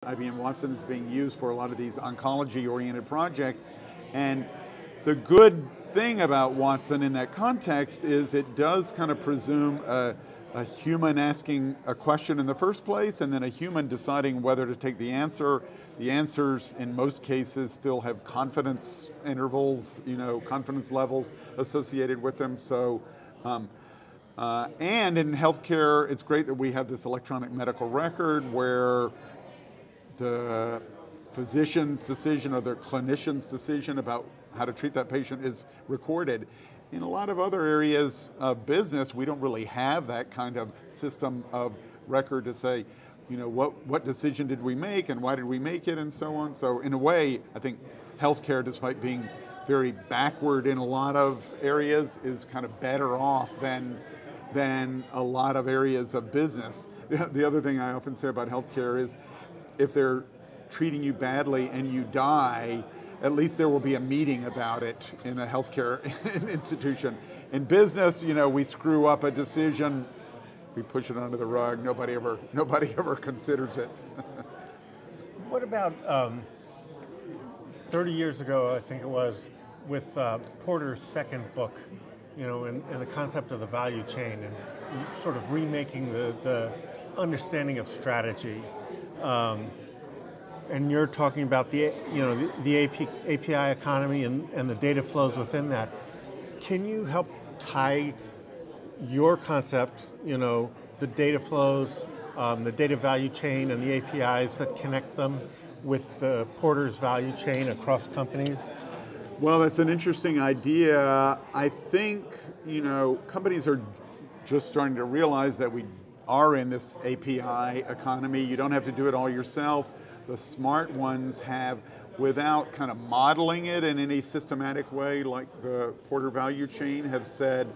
IBM Watson is being used for a lot of these oncology-oriented projects. And the good thing about Watson in that context is it does kind of presume a human asking a question in the first place, and then a human deciding whether to take the answer. The answers, in most cases, still have confidence intervals, confidence levels associated with them. So, and in healthcare, it's great that we have this electronic medical record where the physician's decision or the clinician's decision about how to treat that patient is recorded. In a lot of other areas of business, we don't really have that kind of system of record to say, what decision did we make and why did we make it and so on. So in a way, I think healthcare, despite being very backward in a lot of areas, is kind of better off than a lot of areas of business. The other thing I often say about healthcare is if they're treating you badly and you die, at least there will be a meeting about it in a healthcare institution. In business, we screw up a decision, we push it under the rug, nobody ever considers it. What about 30 years ago, I think it was, with Porter's second book, and the concept of the value chain and sort of remaking the understanding of strategy. And you're talking about the API economy and the data flows within that. Can you help tie your concept, the data flows, the data value chain and the APIs that connect them with Porter's value chain across companies? Well, that's an interesting idea. I think, companies are just starting to realize that we are in this API economy. You don't have to do it all yourself. The smart ones have, without kind of modeling it in any systematic way, like the Porter value chain, have said,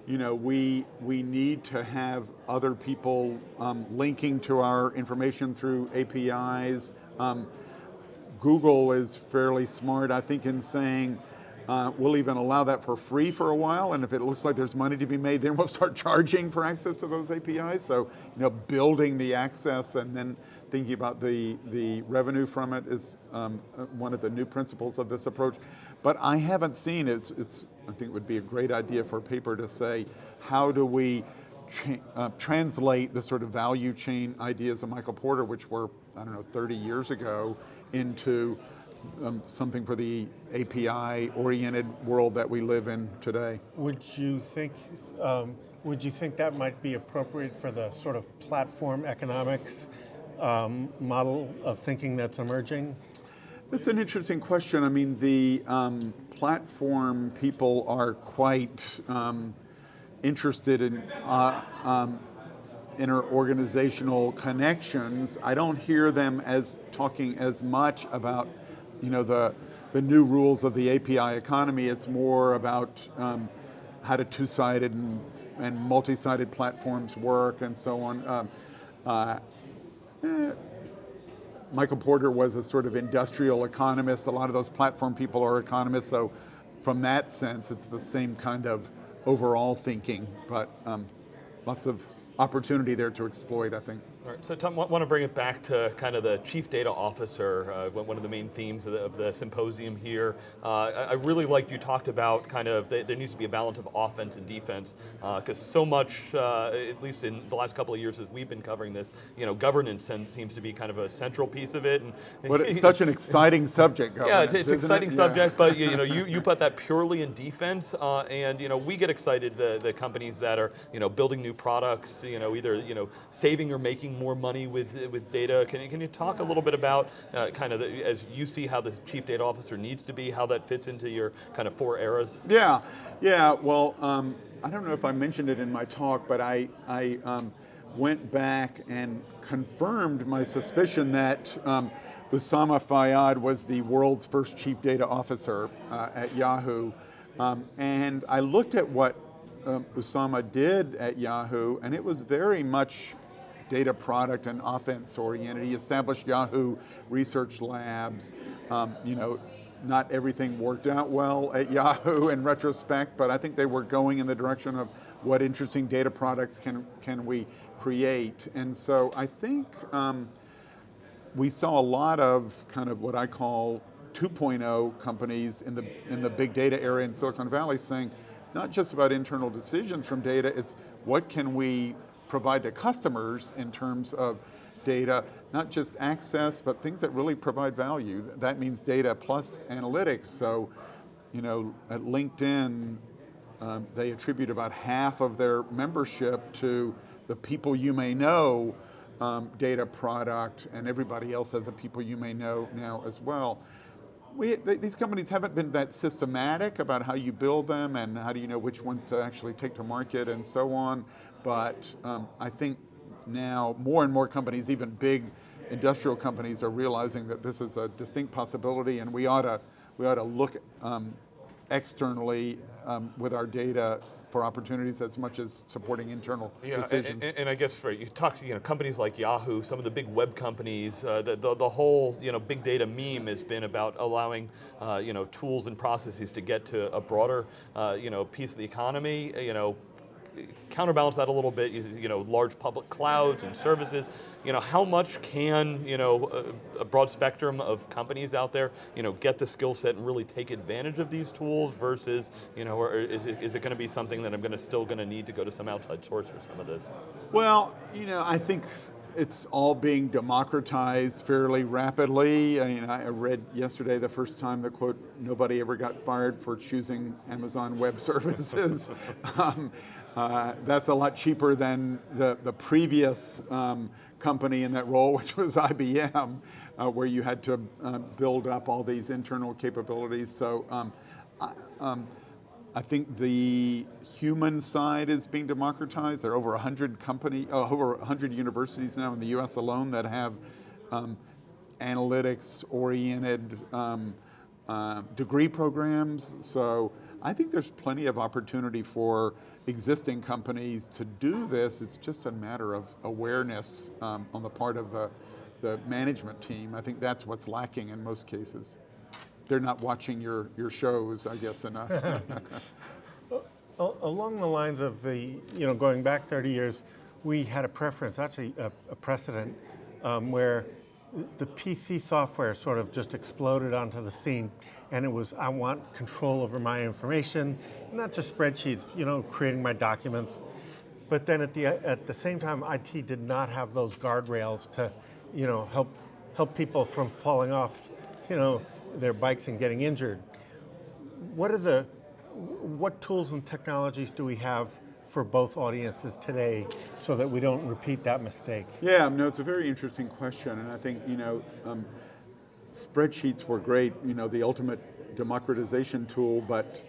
we need to have other people linking to our information through APIs. Google is fairly smart, I think, in saying, we'll even allow that for free for a while, and if it looks like there's money to be made, then we'll start charging for access to those APIs. So, building the access and then thinking about the revenue from it is one of the new principles of this approach. But I haven't seen it. I think it would be a great idea for a paper to say, how do we translate the sort of value chain ideas of Michael Porter, which were, 30 years ago, into something for the API-oriented world that we live in today. Would you think that might be appropriate for the sort of platform economics model of thinking that's emerging? That's an interesting question. I mean, the platform people are quite interested in inter-organizational connections. I don't hear them as talking as much about, the new rules of the API economy. It's more about how do two-sided and multi-sided platforms work and so on. Michael Porter was a sort of industrial economist. A lot of those platform people are economists, so from that sense, it's the same kind of overall thinking, but lots of opportunity there to exploit, I think. All right, so Tom, I want to bring it back to kind of the chief data officer, one of the main themes of the symposium here. I really liked you talked about kind of there needs to be a balance of offense and defense, because so much, at least in the last couple of years as we've been covering this, governance seems to be kind of a central piece of it. But it's such an exciting subject, governance. Yeah, it's an exciting subject, but you put that purely in defense, and we get excited, the companies that are building new products, either saving or making more money with data. Can you talk a little bit about kind of as you see how the chief data officer needs to be, how that fits into your kind of 4 eras? Yeah. Well, I don't know if I mentioned it in my talk, but I went back and confirmed my suspicion that Osama Fayyad was the world's first chief data officer at Yahoo, and I looked at what Osama did at Yahoo, and it was very much data product and offense oriented. He established Yahoo Research Labs. Not everything worked out well at Yahoo in retrospect, but I think they were going in the direction of what interesting data products can we create. And so I think we saw a lot of kind of what I call 2.0 companies in the big data area in Silicon Valley saying it's not just about internal decisions from data, it's what can we provide to customers in terms of data, not just access, but things that really provide value. That means data plus analytics. So, at LinkedIn, they attribute about half of their membership to the people you may know data product, and everybody else has a people you may know now as well. These companies haven't been that systematic about how you build them and how do you know which ones to actually take to market and so on. But I think now more and more companies, even big industrial companies, are realizing that this is a distinct possibility, and we ought to look externally with our data for opportunities as much as supporting internal decisions. And I guess you talk to companies like Yahoo, some of the big web companies, the whole big data meme has been about allowing tools and processes to get to a broader piece of the economy. Counterbalance that a little bit, large public clouds and services. How much can a broad spectrum of companies out there get the skill set and really take advantage of these tools versus or is it going to be something that I'm still going to need to go to some outside source for some of this? Well, I think it's all being democratized fairly rapidly. I read yesterday the first time the quote, "Nobody ever got fired for choosing Amazon Web Services." That's a lot cheaper than the previous company in that role, which was IBM, where you had to build up all these internal capabilities. So I think the human side is being democratized. There are over 100 universities now in the U.S. alone that have analytics-oriented degree programs. So I think there's plenty of opportunity for existing companies to do this. It's just a matter of awareness on the part of the management team. I think that's what's lacking in most cases. They're not watching your shows, I guess, enough. Along the lines of going back 30 years, we had a preference, actually a precedent, where the PC software sort of just exploded onto the scene, and it was, I want control over my information, not just spreadsheets, creating my documents. But then at the same time, IT did not have those guardrails to, help people from falling off, their bikes and getting injured. What tools and technologies do we have for both audiences today so that we don't repeat that mistake? Yeah, no, it's a very interesting question, and I think spreadsheets were great, the ultimate democratization tool, but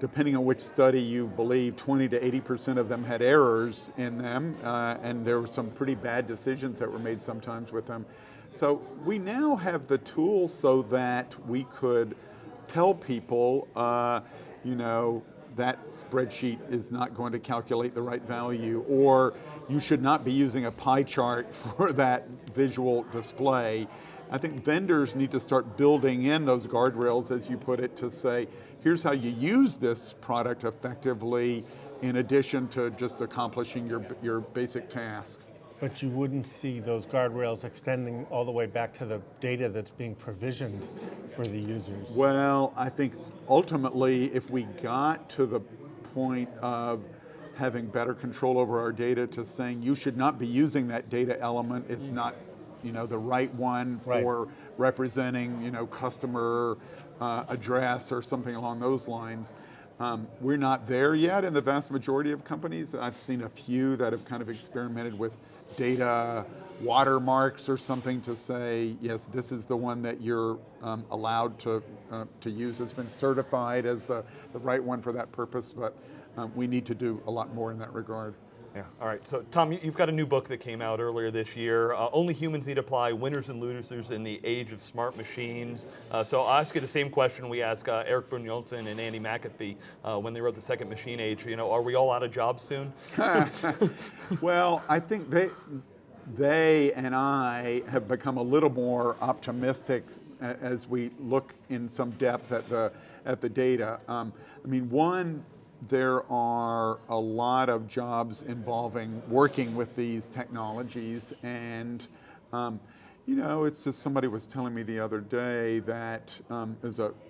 depending on which study you believe, 20 to 80% of them had errors in them, and there were some pretty bad decisions that were made sometimes with them. So we now have the tools so that we could tell people, that spreadsheet is not going to calculate the right value, or you should not be using a pie chart for that visual display. I think vendors need to start building in those guardrails, as you put it, to say, here's how you use this product effectively in addition to just accomplishing your basic task. But you wouldn't see those guardrails extending all the way back to the data that's being provisioned for the users. Well, I think ultimately, if we got to the point of having better control over our data to saying you should not be using that data element, it's not the right one for representing customer address or something along those lines. We're not there yet in the vast majority of companies. I've seen a few that have kind of experimented with data watermarks or something to say, yes, this is the one that you're allowed to use. It's been certified as the right one for that purpose, but we need to do a lot more in that regard. Yeah. All right. So, Tom, you've got a new book that came out earlier this year. Only Humans Need Apply: Winners and Losers in the Age of Smart Machines. So I'll ask you the same question we asked Eric Brynjolfsson and Andy McAfee when they wrote The Second Machine Age. Are we all out of jobs soon? Well, I think they and I have become a little more optimistic as we look in some depth at the data. One, there are a lot of jobs involving working with these technologies, and You know, it's just somebody was telling me the other day that I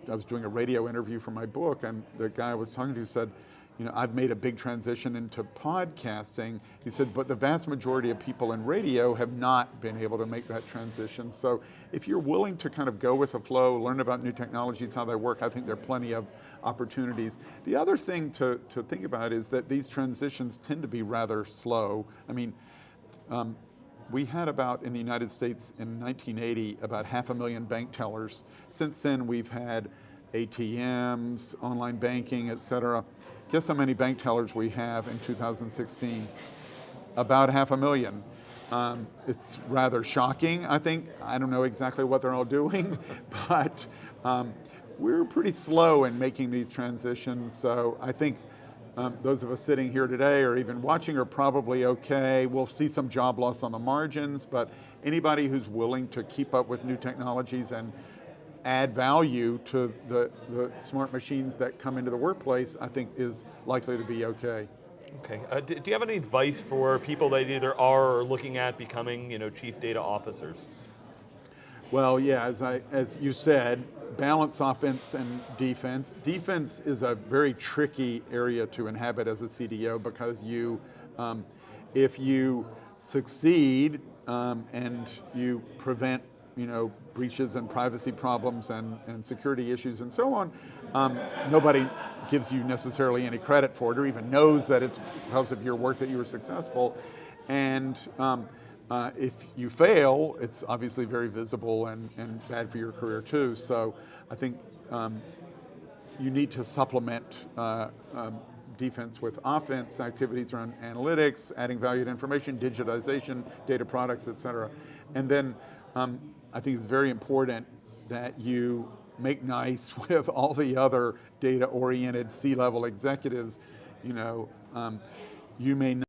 was doing a radio interview for my book, and the guy I was talking to said, you know, I've made a big transition into podcasting. He said, but the vast majority of people in radio have not been able to make that transition. So if you're willing to kind of go with the flow, learn about new technologies, how they work, I think there are plenty of opportunities. The other thing to think about is that these transitions tend to be rather slow. I mean, we had about, in the United States in 1980, about 500,000 bank tellers. Since then, we've had ATMs, online banking, et cetera. Guess how many bank tellers we have in 2016? About 500,000. It's rather shocking, I think. I don't know exactly what they're all doing, but we're pretty slow in making these transitions. So I think those of us sitting here today or even watching are probably okay. We'll see some job loss on the margins, but anybody who's willing to keep up with new technologies and add value to the smart machines that come into the workplace, I think is likely to be okay. Okay. Do you have any advice for people that either are or looking at becoming, you know, chief data officers? Well, yeah, as you said, balance offense and defense. Defense is a very tricky area to inhabit as a CDO because if you succeed and you prevent, you know, breaches and privacy problems and security issues and so on, nobody gives you necessarily any credit for it or even knows that it's because of your work that you were successful. And if you fail, it's obviously very visible and bad for your career too. So I think you need to supplement defense with offense activities around analytics, adding value to information, digitization, data products, et cetera. And then I think it's very important that you make nice with all the other data-oriented C-level executives. You know, you may not